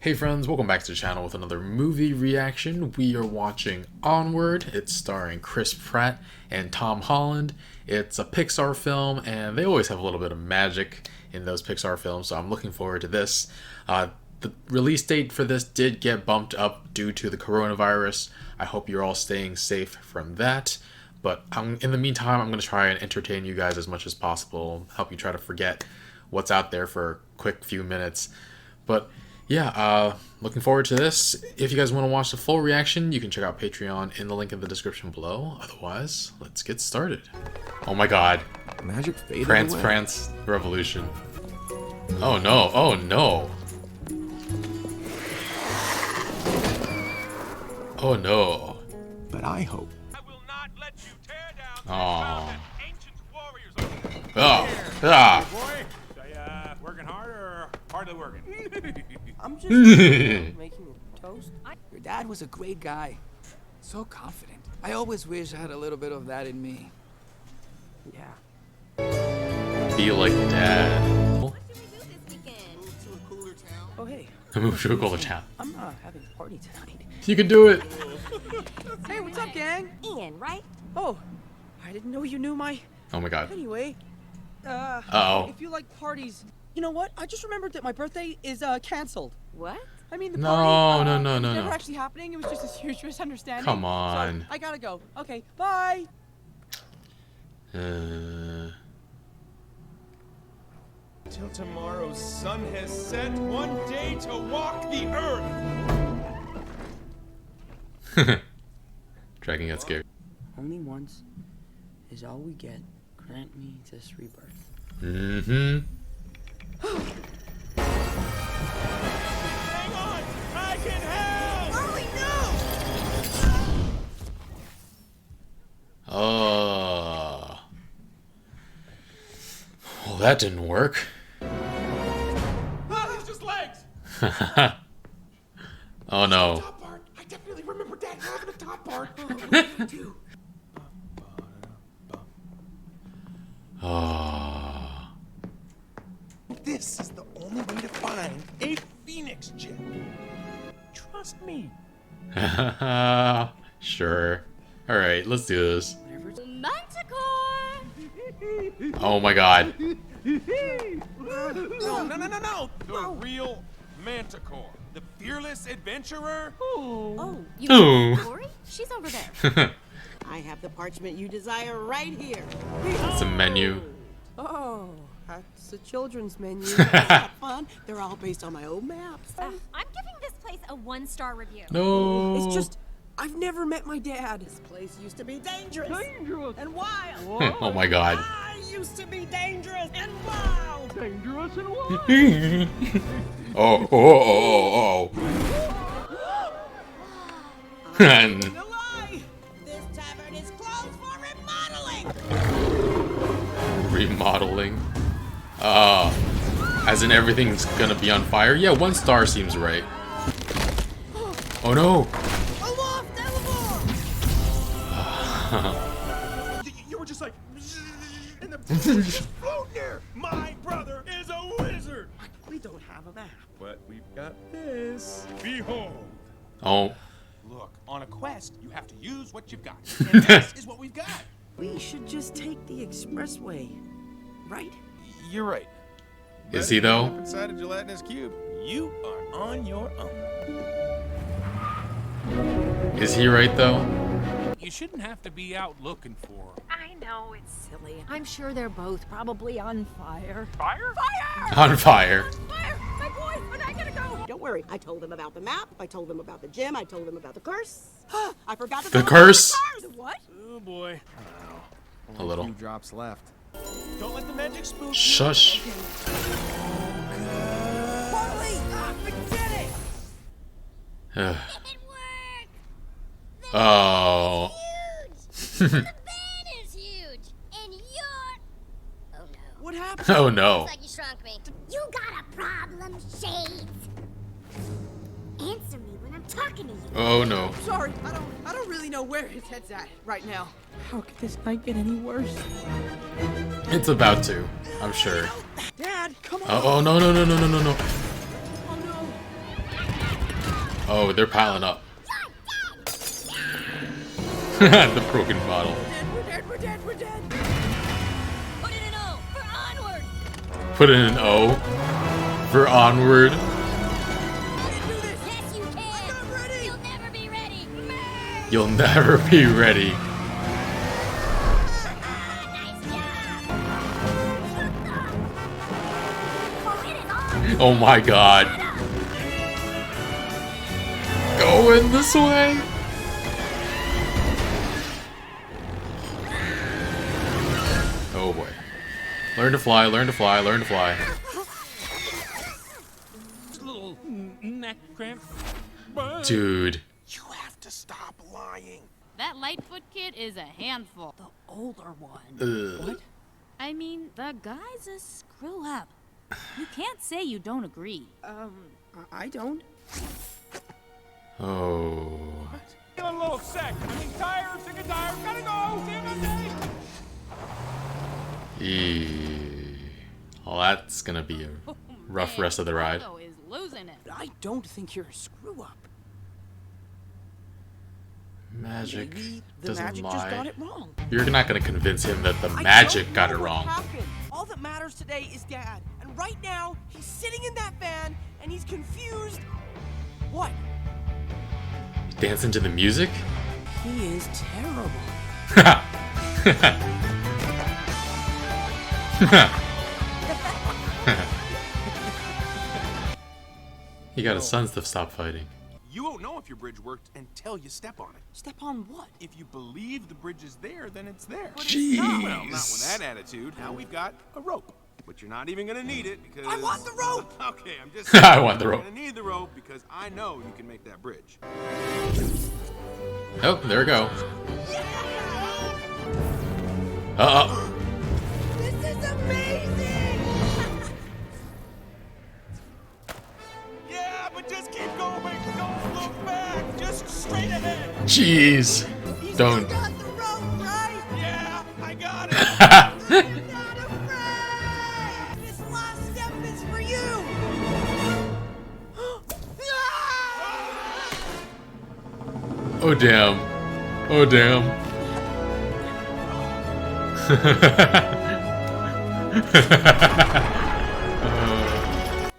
Hey friends, welcome back to the channel with another movie reaction. We are watching Onward. It's starring Chris Pratt and Tom Holland. It's a Pixar film, and they always have a little bit of magic in those Pixar films, so I'm looking forward to this. The release date for this did get bumped up due to the coronavirus. I hope you're all staying safe from that. But in the meantime, I'm going to try and entertain you guys as much as possible, help you try to forget what's out there for a quick few minutes. But yeah, looking forward to this. If you guys want to watch the full reaction, you can check out Patreon in the link in the description below. Otherwise, let's get started. Oh my god. Magic faded Prance, away. Prance, Revolution. Oh no, oh no. Oh no. But I hope. I will not let you tear down Oh. ancient warriors. Oh. Ah. Boy, working hard or hardly working? I'm just making toast. Your dad was a great guy. So confident. I always wish I had a little bit of that in me. Yeah. Be like dad. What should we do this weekend? Oh, hey. Move to a cooler town. I'm having a party tonight. You can do it. Hey, what's up, gang? Ian, right? Oh, I didn't know you knew my... Oh my god. Anyway, Uh-oh. if you like parties... You know what? I just remembered that my birthday is, canceled. What? I mean, the No, party... no, it no, was no, never no. actually happening. It was just this huge misunderstanding. Come on. So, I gotta go. Okay, bye! Till tomorrow's sun has set, one day to walk the earth. Dragon got scared. Only once is all we get. Grant me this rebirth. Mm-hmm. Hang on, I can help. Oh. Well, that didn't work. Ah, it's just legs. Oh no. Top part. I definitely remember Dad having a top part. What do I do? Oh. This is the only way to find a Phoenix gem. Trust me. Sure. Alright, let's do this. Manticore! Oh my god. No. The real Manticore. The fearless adventurer. Oh, you Ooh. mean Tori? She's over there. I have the parchment you desire right here. It's a menu. Oh, that's a children's menu. Have fun. They're all based on my old maps. I'm giving this place a 1-star review. No. It's just, I've never met my dad. This place used to be dangerous. Dangerous. And wild. Oh my god. I used to be dangerous and wild. Dangerous and wild. Oh. And No lie. This tavern is closed for remodeling. remodeling. As in everything's gonna be on fire? Yeah, 1 star seems right. Oh no. Aloft, Elmore. You were just like, and the just float there. My brother is a wizard. We don't have a map. But we've got this. Behold. Oh. Look, on a quest, you have to use what you've got. And this is what we've got. We should just take the expressway, right? You're right. Is he though? Inside a gelatinous cube. You are on your own. Is he right though? You shouldn't have to be out looking for 'em. I know, it's silly. I'm sure they're both probably on fire. Fire? On fire. Fire! My boys, when I gotta go! Don't worry. I told them about the map. I told them about the gem. I told them about the curse. I forgot to The tell them curse? about the What? Oh boy. A little. Few drops left. Don't let the magic spook you. Shush. Ugh. It worked! Oh. The bed is huge! And you're... Oh no. What happened? Oh no. Looks like you shrunk me. You got a problem, Shades? Answer me when I'm talking to you. Oh no. Sorry, I don't really know where his head's at right now. How could this night get any worse? It's about to, I'm sure. Dad, come on. Oh no. Oh no. Oh, they're piling up. The broken bottle. We're dead, we're dead, we're dead. Put in an O for Onward. Put in an O for Onward. Yes, you can. I'm ready. You'll never be ready. You'll never be ready. Nice job. Oh, it is on. Oh my god. Going this way. Oh boy. Learn to fly, learn to fly, learn to fly. Little neck cramp. Dude. You have to stop lying. That Lightfoot kid is a handful. The older one. Ugh. I mean, the guy's a screw up. You can't say you don't agree. I don't. Oh. Feeling a little sick. I mean, tired, sick and tired. Gotta go. See you Monday. Eee. Well, that's gonna be a rough rest of the ride. Otto is losing it. I don't think you're a screw up. Magic Maybe the doesn't magic lie. just got it wrong. You're not gonna convince him that the I magic don't got it know what wrong. happened. All that matters today is Dad. And right now, he's sitting in that van and he's confused. What? Dancing to the music? He is terrible. He got his sons to stop fighting. You won't know if your bridge worked until you step on it. Step on what? If you believe the bridge is there, then it's there. Jeez. Well, not with that attitude. Now we've got a rope. But you're not even gonna need it because... I want the rope! Okay, I'm just saying. I want the rope. You're gonna need the rope because I know you can make that bridge. Oh, there we go. Uh-oh. This is amazing! Yeah, but just keep going. Don't look back. Just straight ahead. Jeez. He's Don't. got the rope, right? Yeah, I got it. I'm not afraid! This last step is for you! Oh, damn. Oh, damn.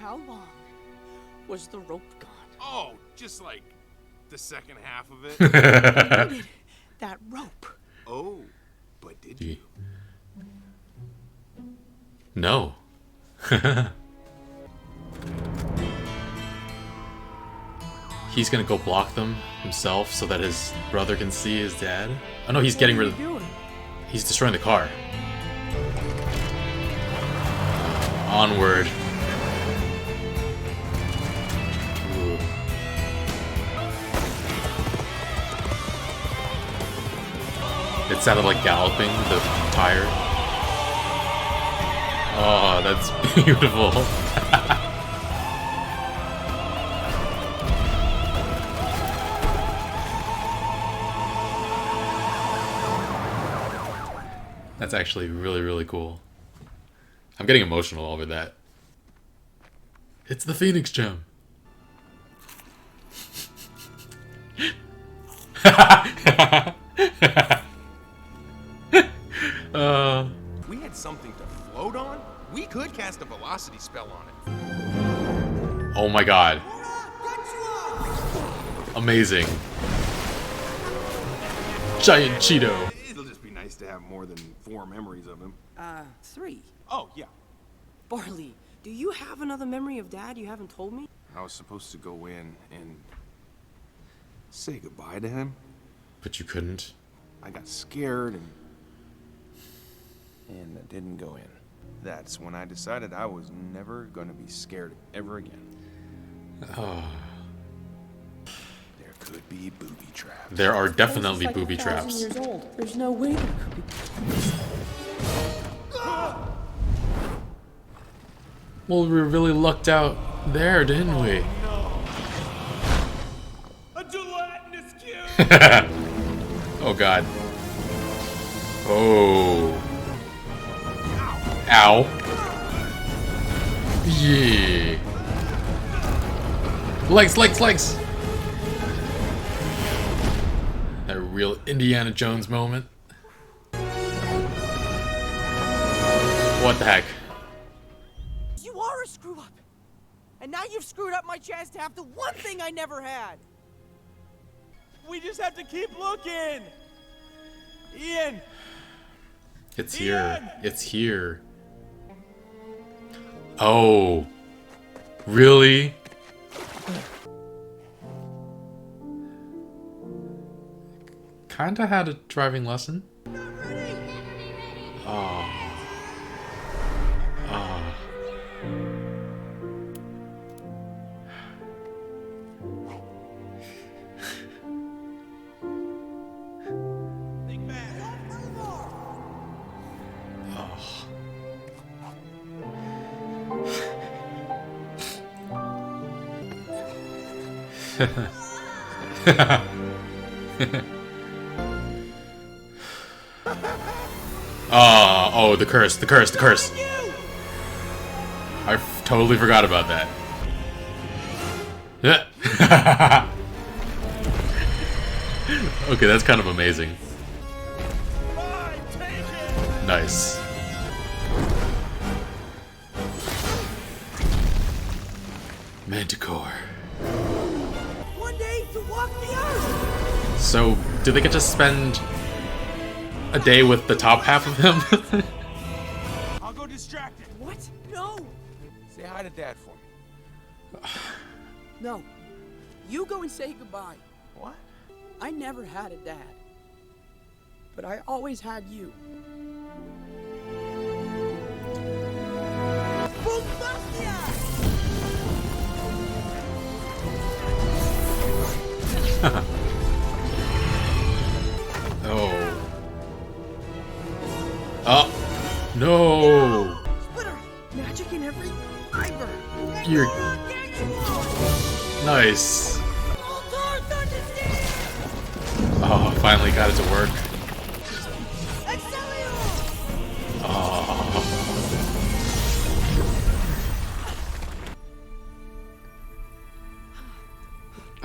How long was the rope gone? Oh, just like the second half of it. I needed that rope. Oh, but did you? No. He's gonna go block them himself so that his brother can see his dad. Oh no, he's getting rid of. He's destroying the car. Onward. Ooh. It sounded like galloping, the tire. Oh, that's beautiful. That's actually really, really cool. I'm getting emotional over that. It's the Phoenix Gem. We had something to float on? We could cast a velocity spell on it. Oh my god. Amazing. Giant Cheeto. It'll just be nice to have more than 4 memories of him. 3. Oh, yeah. Barley, do you have another memory of Dad you haven't told me? I was supposed to go in and say goodbye to him. But you couldn't. I got scared and I didn't go in. That's when I decided I was never going to be scared ever again. Oh. There could be booby traps. There are definitely booby traps. Years old. There's no way there could be. Well, we really lucked out there, didn't we? A gelatinous cube! Oh god. Oh. Ow. Yeah. Legs, legs, legs! real Indiana Jones moment. What the heck? You are a screw up. And now you've screwed up my chance to have the one thing I never had. We just have to keep looking. Ian. It's here. It's here. Oh. Really? Kinda had a driving lesson. Oh. Oh. Oh, the curse, the curse, the curse. I totally forgot about that. Okay, that's kind of amazing. Nice. Manticore. One day to walk the earth. So, do they get to spend a day with the top half of him? I'll go distract it. What? No. Say hi to Dad for me. No. You go and say goodbye. What? I never had a dad. But I always had you. Oh. Oh. No. Splitter! Magic in every fiber. You're nice. Oh, finally got it to work. Oh.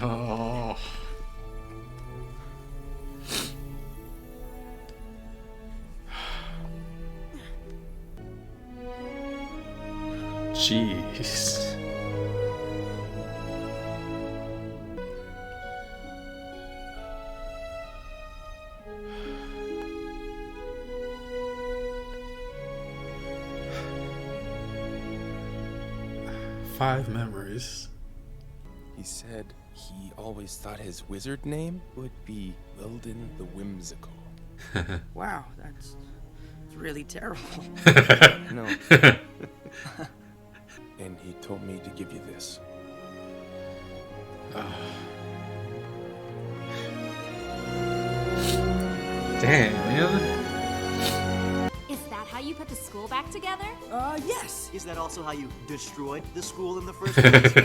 Oh. Jeez. Five memories. He said he always thought his wizard name would be Wilden the Whimsical. Wow, that's really terrible. No. And he told me to give you this. Damn, man. Is that how you put the school back together? Yes. Is that also how you destroyed the school in the first place?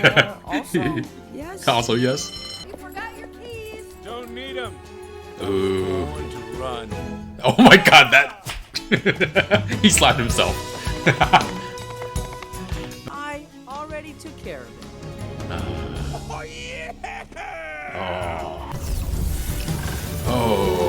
Also, yes. Also, yes. You forgot your keys. Don't need them. Ooh. Going to run. Oh my god, that. He slapped himself. I already took care of it. Oh, yeah! Oh. Oh.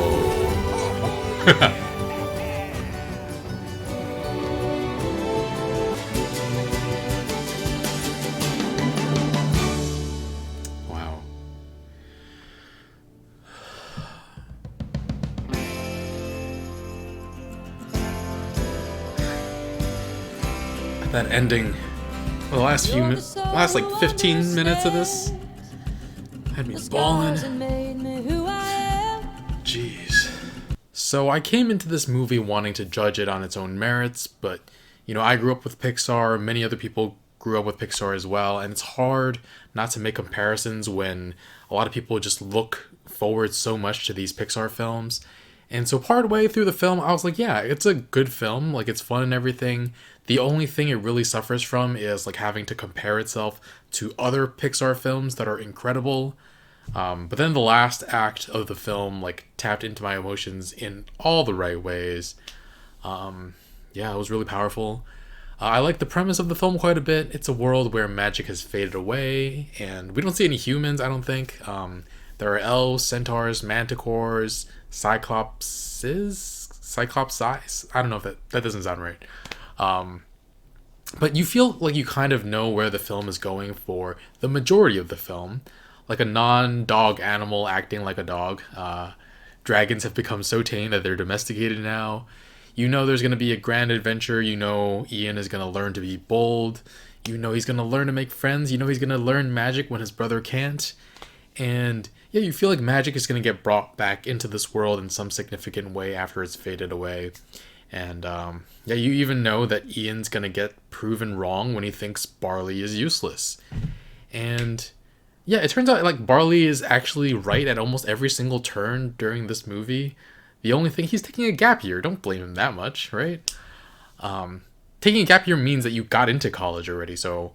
Wow. That ending, the last like 15 minutes of this had me bawling. Jeez. So I came into this movie wanting to judge it on its own merits, but you know, I grew up with Pixar, many other people grew up with Pixar as well, and it's hard not to make comparisons when a lot of people just look forward so much to these Pixar films. And so partway through the film, I was like, yeah, it's a good film, like it's fun and everything. The only thing it really suffers from is like having to compare itself to other Pixar films that are incredible. But then the last act of the film like tapped into my emotions in all the right ways. Yeah, it was really powerful. I like the premise of the film quite a bit. It's a world where magic has faded away, and we don't see any humans, I don't think. There are elves, centaurs, manticores, cyclopses. I don't know if that doesn't sound right. But you feel like you kind of know where the film is going for the majority of the film. Like a non-dog animal acting like a dog. Dragons have become so tame that they're domesticated now. You know there's going to be a grand adventure. You know Ian is going to learn to be bold. You know he's going to learn to make friends. You know he's going to learn magic when his brother can't. And yeah, you feel like magic is going to get brought back into this world in some significant way after it's faded away. And yeah, you even know that Ian's going to get proven wrong when he thinks Barley is useless. And yeah, it turns out like Barley is actually right at almost every single turn during this movie. The only thing, he's taking a gap year. Don't blame him that much, right? Taking a gap year means that you got into college already. So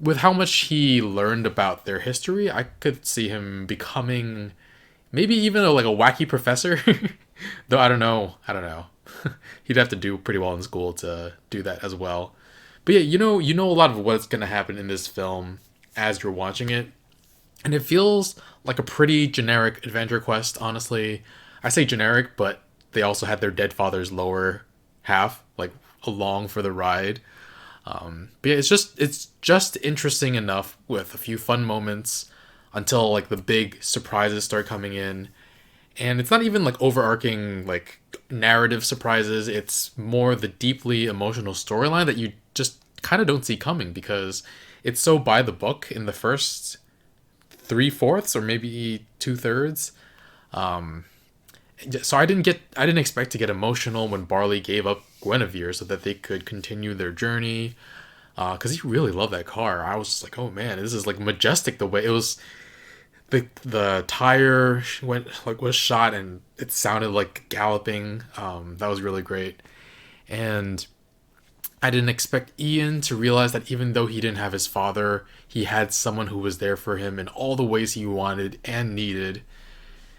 with how much he learned about their history, I could see him becoming maybe even a wacky professor. Though I don't know. He'd have to do pretty well in school to do that as well. But yeah, you know a lot of what's going to happen in this film as you're watching it. And it feels like a pretty generic adventure quest, honestly. I say generic, but they also had their dead father's lower half, like, along for the ride. But yeah, it's just interesting enough with a few fun moments until like the big surprises start coming in. And it's not even like overarching like narrative surprises. It's more the deeply emotional storyline that you just kind of don't see coming because it's so by the book in the first 3/4 or maybe 2/3. So I didn't expect to get emotional when Barley gave up Guinevere so that they could continue their journey. Because he really loved that car. I was just like, oh man, this is like majestic the way it was. The tire was shot and it sounded like galloping. That was really great. And I didn't expect Ian to realize that even though he didn't have his father, he had someone who was there for him in all the ways he wanted and needed.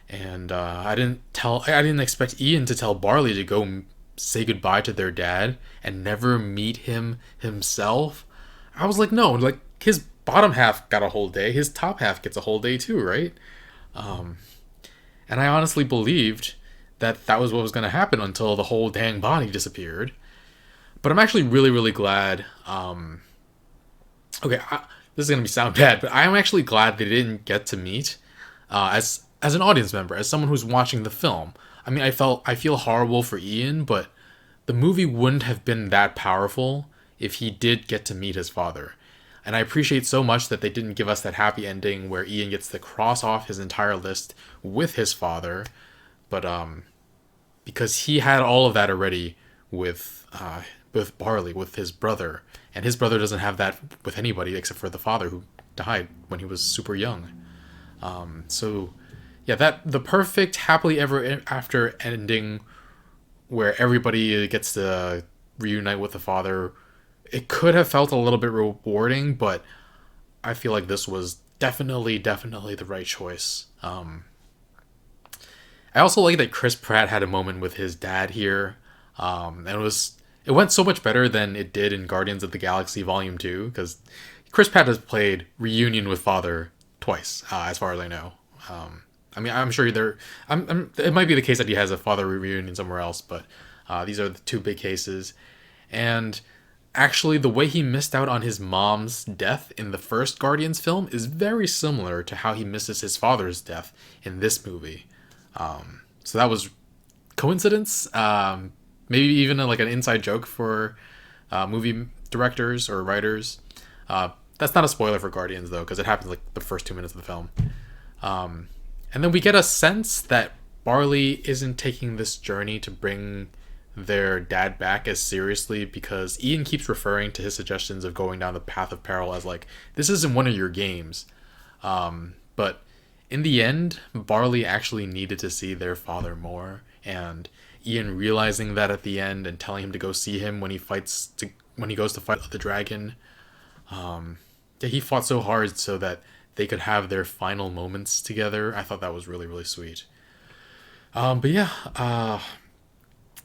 And I didn't expect Ian to tell Barley to go say goodbye to their dad and never meet him himself. I was like, no, like his bottom half got a whole day, his top half gets a whole day too, right? And I honestly believed that was what was going to happen until the whole dang body disappeared. But I'm actually really, really glad. This is going to sound bad, but I'm actually glad they didn't get to meet as an audience member, as someone who's watching the film. I mean, I feel horrible for Ian, but the movie wouldn't have been that powerful if he did get to meet his father. And I appreciate so much that they didn't give us that happy ending where Ian gets to cross off his entire list with his father. But because he had all of that already with Barley, with his brother. And his brother doesn't have that with anybody except for the father who died when he was super young. So yeah, the perfect happily ever after ending where everybody gets to reunite with the father, it could have felt a little bit rewarding, but I feel like this was definitely the right choice. I also like that Chris Pratt had a moment with his dad here, and it went so much better than it did in Guardians of the Galaxy Volume 2, because Chris Pratt has played reunion with father twice, as far as I know. I mean, I'm sure it might be the case that he has a father reunion somewhere else, but these are the two big cases. And actually, the way he missed out on his mom's death in the first Guardians film is very similar to how he misses his father's death in this movie. So that was coincidence, maybe even like an inside joke for movie directors or writers. That's not a spoiler for Guardians, though, because it happens like the first 2 minutes of the film. And then we get a sense that Barley isn't taking this journey to bring their dad back as seriously because Ian keeps referring to his suggestions of going down the path of peril as like, this isn't one of your games. But in the end, Barley actually needed to see their father more, and Ian realizing that at the end and telling him to go see him when he goes to fight the dragon. He fought so hard so that they could have their final moments together. I thought that was really, really sweet. But yeah,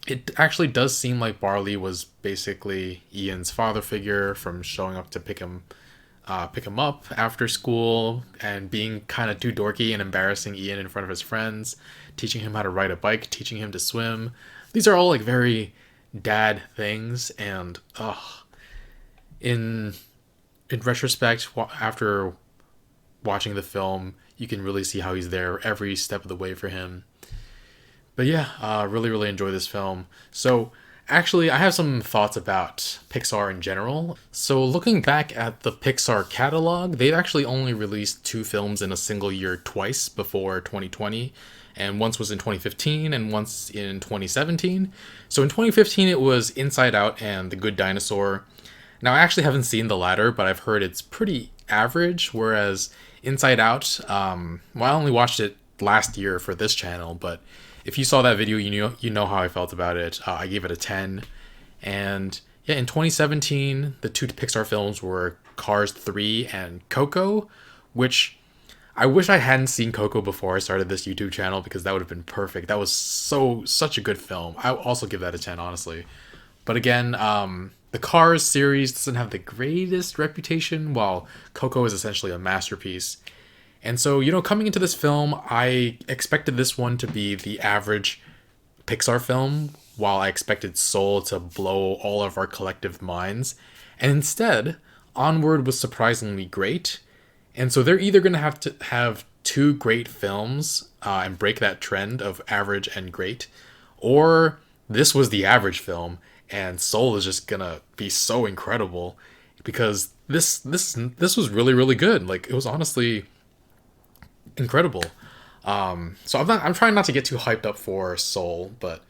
it actually does seem like Barley was basically Ian's father figure from showing up to pick him pick him up after school and being kind of too dorky and embarrassing Ian in front of his friends, teaching him how to ride a bike, teaching him to swim. These are all like very dad things, and in retrospect, after watching the film, you can really see how he's there every step of the way for him. But yeah, really, really enjoy this film. So actually, I have some thoughts about Pixar in general. So looking back at the Pixar catalog, they've actually only released 2 films in a single year twice before 2020. And once was in 2015 and once in 2017. So in 2015, it was Inside Out and The Good Dinosaur. Now, I actually haven't seen the latter, but I've heard it's pretty average, whereas Inside Out, well, I only watched it last year for this channel, but if you saw that video, you know how I felt about it. I gave it a 10. And yeah, in 2017, the 2 Pixar films were Cars 3 and Coco, which I wish I hadn't seen Coco before I started this YouTube channel, because that would have been perfect. That was such a good film. I would also give that a 10, honestly. But again, the Cars series doesn't have the greatest reputation, while Coco is essentially a masterpiece. And so, coming into this film, I expected this one to be the average Pixar film, while I expected Soul to blow all of our collective minds. And instead, Onward was surprisingly great. And so they're either going to have 2 great films and break that trend of average and great, or this was the average film and Soul is just going to be so incredible, because this was really, really good. Like, it was honestly incredible. So I'm trying not to get too hyped up for Soul, but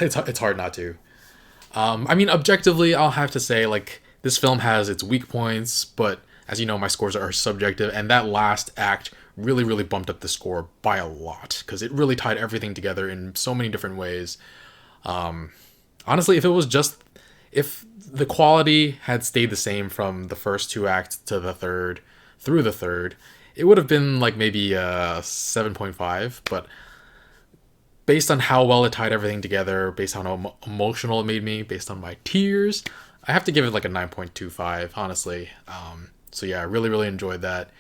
it's hard not to. I mean, objectively, I'll have to say, like, this film has its weak points, but as you know, my scores are subjective, and that last act really, really bumped up the score by a lot, because it really tied everything together in so many different ways. Honestly, if the quality had stayed the same from the first 2 acts to the third, through the third, it would have been like maybe a 7.5, but based on how well it tied everything together, based on how emotional it made me, based on my tears, I have to give it like a 9.25, honestly. So yeah, I really, really enjoyed that.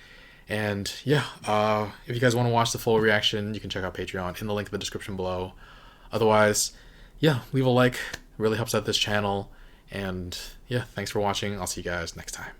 And yeah, if you guys want to watch the full reaction, you can check out Patreon in the link in the description below. Otherwise, yeah, leave a like, it really helps out this channel. And yeah, thanks for watching. I'll see you guys next time.